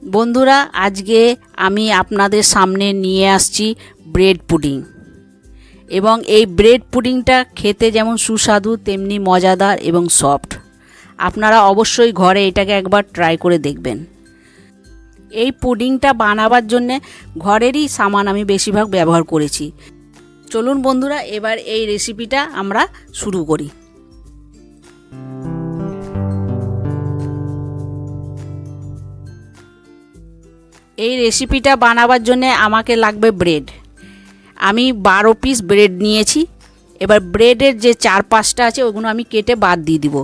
বন্ধুরা, আজকে আমি আপনাদের সামনে নিয়ে আসছি ব্রেড পুডিং। এবং এই ব্রেড পুডিংটা খেতে যেমন সুস্বাদু তেমনি মজাদার এবং সফট। আপনারা অবশ্যই ঘরে এটাকে একবার ট্রাই করে দেখবেন। এই পুডিংটা বানাবার জন্যে ঘরেরই সামান আমি বেশিরভাগ ব্যবহার করেছি। চলুন বন্ধুরা, এবার এই রেসিপিটা আমরা শুরু করি। এই রেসিপিটা বানাবার জন্য আমাকে লাগবে ব্রেড। আমি 12 পিস ব্রেড নিয়েছি। এবার ব্রেডের যে 4-5টা আছে ওগুলো আমি কেটে বাদ দিয়ে দিব।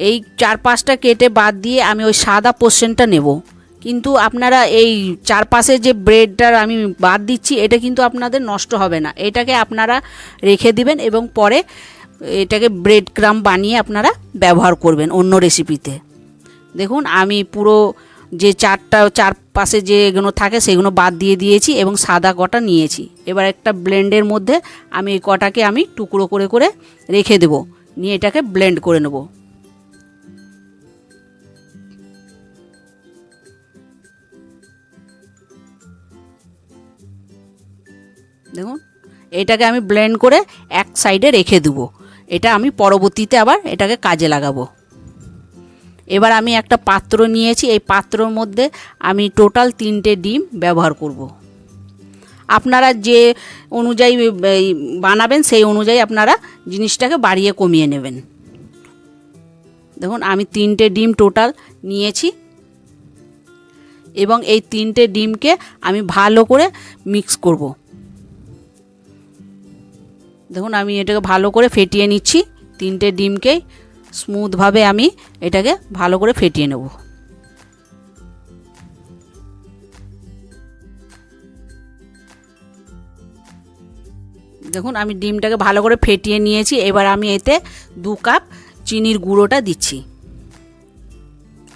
এই 4-5টা কেটে বাদ দিয়ে আমি ওই সাদা পোর্শনটা নেব। কিন্তু আপনারা এই 4 পাশে যে ব্রেডটার আমি বাদ দিচ্ছি এটা কিন্তু আপনাদের নষ্ট হবে না। এটাকে আপনারা রেখে দিবেন এবং পরে এটাকে ব্রেড ক্রাম্ব বানিয়ে আপনারা ব্যবহার করবেন অন্য রেসিপিতে। দেখুন, আমি পুরো যে 4 পাশে যেগুলো থাকে সেগুলো বাদ দিয়ে দিয়েছি এবং সাদা কটা নিয়েছি। এবার একটা ব্লেন্ডের মধ্যে আমি এই কটাকে আমি টুকরো করে করে রেখে দেব, নিয়ে এটাকে ব্লেন্ড করে নেব। দেখুন, এটাকে আমি ব্লেন্ড করে এক সাইডে রেখে দেব। এটা আমি পরবর্তীতে আবার এটাকে কাজে লাগাবো। এবার আমি একটা পাত্র নিয়েছি। এই পাত্রর মধ্যে আমি টোটাল 3টে ডিম ব্যবহার করব। আপনারা যে অনুযায়ী বানাবেন সেই অনুযায়ী আপনারা জিনিসটাকে বাড়িয়ে কমিয়ে নেবেন। দেখুন, আমি 3টে ডিম টোটাল নিয়েছি এবং এই 3টে ডিমকে আমি ভালো করে মিক্স করব। দেখুন, আমি এটাকে ভালো করে ফেটিয়ে নিচ্ছি। 3টে ডিমকেই স্মুথভাবে আমি এটাকে ভালো করে ফেটিয়ে নেব। দেখুন, আমি ডিমটাকে ভালো করে ফেটিয়ে নিয়েছি। এবার আমি এতে 2 কাপ চিনির গুঁড়োটা দিচ্ছি।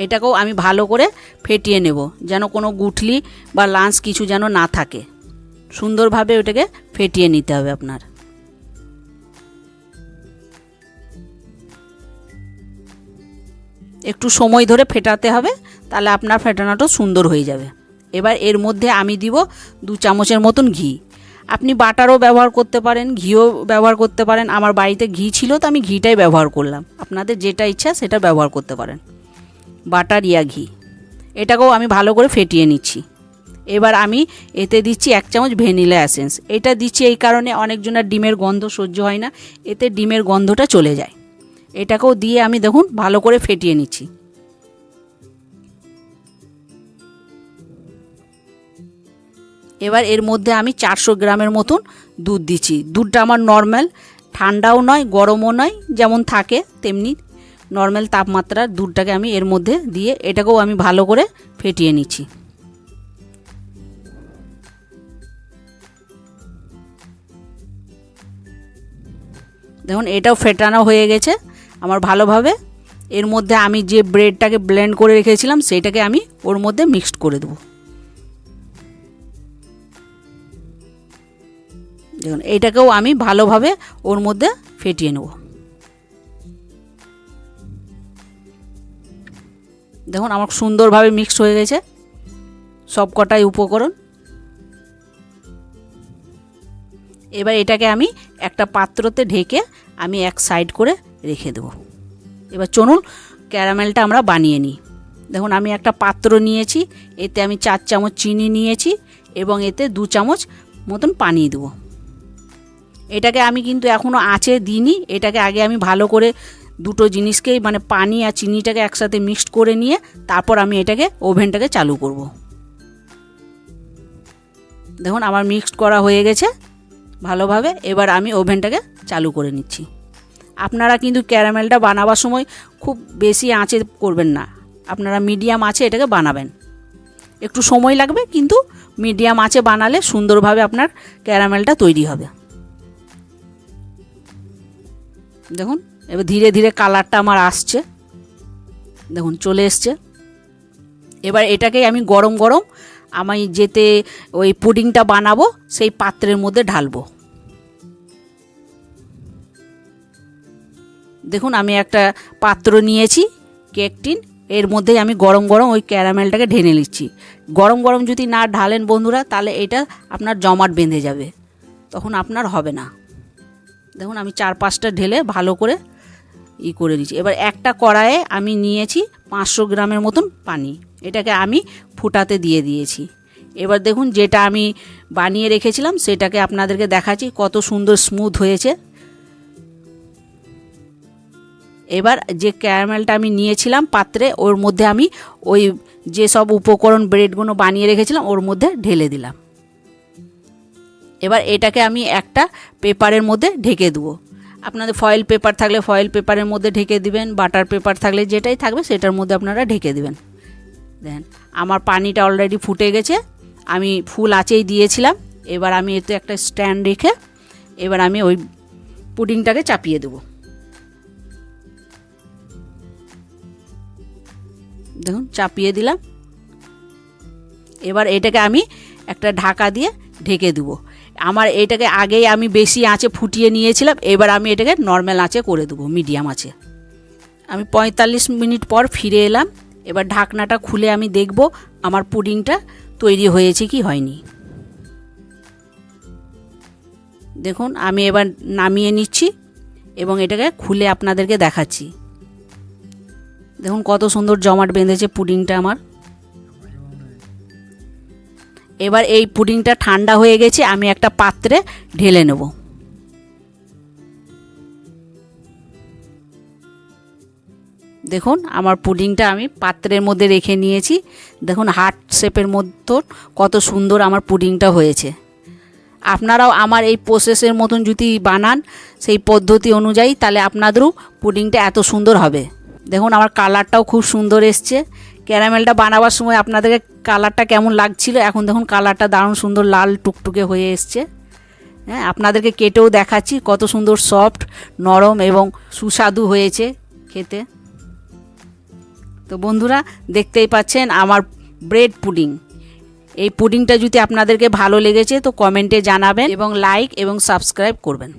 এটাকেও আমি ভালো করে ফেটিয়ে নেব, যেন কোনো গুঠলি বা লাঞ্চ কিছু যেন না থাকে। সুন্দরভাবে ওটাকে ফেটিয়ে নিতে হবে আপনার। একটু সময় ধরে ফেটাতে হবে, তাহলে আপনার ফেটানোটা সুন্দর হয়ে যাবে। এবার এর মধ্যে আমি দিব 2 চামচের মতন ঘি। আপনি বাটারও ব্যবহার করতে পারেন, ঘিও ব্যবহার করতে পারেন। আমার বাড়িতে ঘি ছিল তো আমি ঘিটাই ব্যবহার করলাম। আপনাদের যেটা ইচ্ছা সেটা ব্যবহার করতে পারেন, বাটার ইয়া ঘি। এটাকেও আমি ভালো করে ফেটিয়ে নিচ্ছি। এবার আমি এতে দিচ্ছি 1 চামচ ভ্যানিলা এসেন্স। এটা দিচ্ছি এই কারণে, অনেকজনের ডিমের গন্ধ সহ্য হয় না, এতে ডিমের গন্ধটা চলে যায়। এটাকেও দিয়ে আমি দেখুন ভালো করে ফেটিয়ে নিচ্ছি। এবার এর মধ্যে আমি 400 গ্রামের মতন দুধ দিচ্ছি। দুধটা আমার নর্মাল, ঠান্ডাও নয় গরমও নয়, যেমন থাকে তেমনি নর্মাল তাপমাত্রার দুধটাকে আমি এর মধ্যে দিয়ে এটাকেও আমি ভালো করে ফেটিয়ে নিচ্ছি। দেখুন, এটাও ফেটানো হয়ে গেছে আমার ভালোভাবে। এর মধ্যে আমি যে ব্রেডটাকে ব্লেন্ড করে রেখেছিলাম সেটাকে আমি ওর মধ্যে মিক্সড করে দেবো। দেখুন, এইটাকেও আমি ভালোভাবে ওর মধ্যে ফেটিয়ে নেব। দেখুন, আমার সুন্দরভাবে মিক্সড হয়ে গেছে সব কটাই উপকরণ। এবার এটাকে আমি একটা পাত্রতে ঢেকে আমি এক সাইড করে রেখে দেব। এবার চলুন ক্যারামেলটা আমরা বানিয়ে নিই। দেখুন, আমি একটা পাত্র নিয়েছি, এতে আমি 4 চামচ চিনি নিয়েছি এবং এতে 2 চামচ মতন পানি দেবো। এটাকে আমি কিন্তু এখনও আঁচে দিইনি। এটাকে আগে আমি ভালো করে দুটো জিনিসকেই মানে পানি আর চিনিটাকে একসাথে মিক্সড করে নিয়ে তারপর আমি এটাকে ওভেনটাকে চালু করব। দেখুন, আমার মিক্সড করা হয়ে গেছে ভালোভাবে। এবার আমি ওভেনটাকে চালু করে নিচ্ছি। আপনারা কিন্তু ক্যারামেলটা বানাবার সময় খুব বেশি আঁচে করবেন না, আপনারা মিডিয়াম আঁচে এটাকে বানাবেন। একটু সময় লাগবে, কিন্তু মিডিয়াম আঁচে বানালে সুন্দরভাবে আপনার ক্যারামেলটা তৈরি হবে। দেখুন, এবার ধীরে ধীরে কালারটা আমার আসছে। দেখুন, চলে এসছে। এবার এটাকে আমি গরম গরম আমি যেতে ওই পুডিংটা বানাবো সেই পাত্রের মধ্যে ঢালবো। দেখুন, আমি একটা পাত্র নিয়েছি, কেক টিন। এর মধ্যেই আমি গরম গরম ওই ক্যারামেলটাকে ঢেলে নিচ্ছি। গরম গরম যদি না ঢালেন বন্ধুরা, তাহলে এটা আপনার জমাট বেঁধে যাবে, তখন আপনার হবে না। দেখুন আমি 4-5টা ঢেলে ভালো করে করে নিচ্ছি। এবার একটা কড়াইয়ে আমি নিয়েছি 500 গ্রামের মতন পানি, এটাকে আমি ফুটাতে দিয়ে দিয়েছি। এবার দেখুন যেটা আমি বানিয়ে রেখেছিলাম সেটাকে আপনাদেরকে দেখাচ্ছি, কত সুন্দর স্মুথ হয়েছে। এবার যে ক্যারামেলটা আমি নিয়েছিলাম পাত্রে, ওর মধ্যে আমি ওই যে সব উপকরণ ব্রেডগুলো বানিয়ে রেখেছিলাম ওর মধ্যে ঢেলে দিলাম। এবার এটাকে আমি একটা পেপারের মধ্যে ঢেকে দেবো। আপনাদের ফয়েল পেপার থাকলে ফয়েল পেপারের মধ্যে ঢেকে দিবেন, বাটার পেপার থাকলে যেটাই থাকবে সেটার মধ্যে আপনারা ঢেকে দিবেন। দেখেন আমার পানিটা অলরেডি ফুটে গেছে, আমি ফুল আঁচেই দিয়েছিলাম। এবার আমি এতে একটা স্ট্যান্ড রেখে এবার আমি ওই পুডিংটাকে চাপিয়ে দেবো। দেখুন চাপিয়ে দিলাম। এবার এটাকে আমি একটা ঢাকা দিয়ে ঢেকে দেবো। আমার এটাকে আগেই আমি বেশি আঁচে ফুটিয়ে নিয়েছিলাম, এবার আমি এটাকে নর্মাল আঁচে করে দেবো, মিডিয়াম আঁচে। আমি 45 মিনিট পর ফিরে এলাম। এবার ঢাকনাটা খুলে আমি দেখব আমার পুডিংটা তৈরি হয়েছে কি হয়নি। দেখুন আমি এবার নামিয়ে নিচ্ছি এবং এটাকে খুলে আপনাদেরকে দেখাচ্ছি। দেখুন কত সুন্দর জমাট বেঁধেছে পুডিংটা আমার। এবার এই পুডিংটা ঠান্ডা হয়ে গেছে, আমি একটা পাত্রে ঢেলে নেব। দেখুন আমার পুডিংটা আমি পাত্রের মধ্যে রেখে নিয়েছি। দেখুন হার্ট শেপের মতো কত সুন্দর আমার পুডিংটা হয়েছে। আপনারাও আমার এই প্রসেসের মতন যদি বানান সেই পদ্ধতি অনুযায়ী, তাহলে আপনাদেরও পুডিংটা এত সুন্দর হবে। দেখুন আমার কালারটাও খুব সুন্দর এসছে। ক্যারামেলটা বানাবার সময় আপনাদেরকে কালারটা কেমন লাগছিল, এখন দেখুন কালারটা দারুণ সুন্দর লাল টুকটুকে হয়ে এসছে। হ্যাঁ, আপনাদেরকে কেটেও দেখাচ্ছি কত সুন্দর সফট, নরম এবং সুস্বাদু হয়েছে খেতে। তো বন্ধুরা দেখতেই পাচ্ছেন আমার ব্রেড পুডিং। এই পুডিংটা যদি আপনাদেরকে ভালো লেগেছে তো কমেন্টে জানাবেন এবং লাইক এবং সাবস্ক্রাইব করবেন।